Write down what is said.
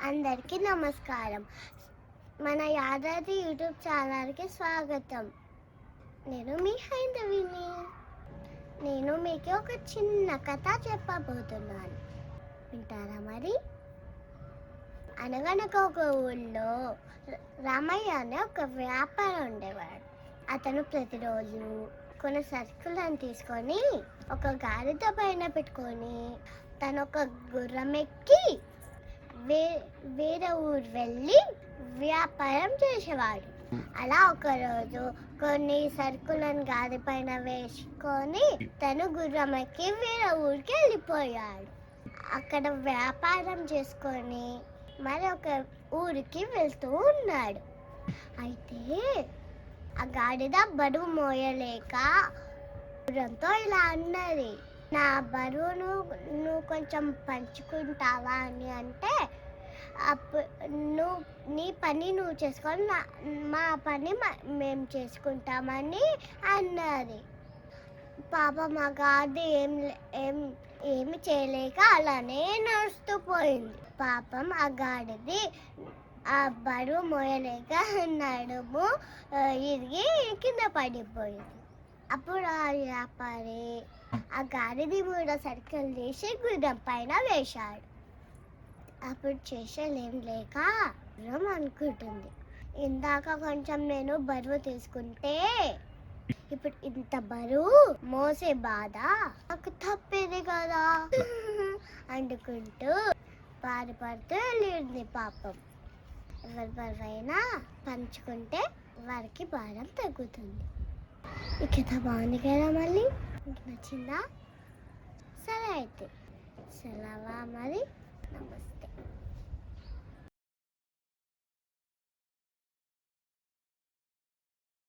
అందరికీ నమస్కారం. మన యాదాద్రి యూట్యూబ్ ఛానల్కి స్వాగతం. నేను మీ హైందవిని. నేను మీకు ఒక చిన్న కథ చెప్పబోతున్నాను. వింటారా మరి? అనగనక ఒక ఊళ్ళో రామయ్య అనే ఒక వ్యాపారం ఉండేవాడు. అతను ప్రతిరోజు కొన్ని సరుకులను తీసుకొని ఒక గాడిద పైన పెట్టుకొని తను ఒక గుర్రం ఎక్కి వేరే ఊరు వెళ్ళి వ్యాపారం చేసేవాడు. అలా ఒకరోజు కొన్ని సరుకులను గాడి పైన వేసుకొని తను గుర్రం ఎక్కి వేరే ఊరికి వెళ్ళిపోయాడు. అక్కడ వ్యాపారం చేసుకొని మరొక ఊరికి వెళ్తూ ఉన్నాడు. అయితే ఆ గాడిద బరువు మోయలేక గుర్రంతో ఇలా అన్నది, నా బరువును నువ్వు కొంచెం పంచుకుంటావా అని అంటే, నువ్వు నీ పని నువ్వు చేసుకొని మా పని మేము చేసుకుంటామని అన్నది. పాపం మా గాడి ఏమి చేయలేక అలానే నడుస్తూ పోయింది. పాపం ఆ గాడిది ఆ బరువు మోయలేక నడుము ఇరిగి కింద పడిపోయింది. అప్పుడు ఆ వ్యాపారి ఆ గాడిది మీద సరుకులు తీసి గుర్రం పైన వేశాడు. అప్పుడు చేసేలేం లేక గుర్రం అనుకుంటుంది, ఇందాక కొంచెం నేను బరువు తీసుకుంటే ఇప్పుడు ఇంత బరువు మోసే బాధ నాకు తప్పేది కదా అనుకుంటూ బాధపడుతూ వెళ్ళింది. పాపం ఎవరి బరువైనా పంచుకుంటే వారికి భారం తగ్గుతుంది. ఈ కథ బాగుంది కదా? మళ్ళీ నచ్చిందా? సరే అయితే సెలవా మరి.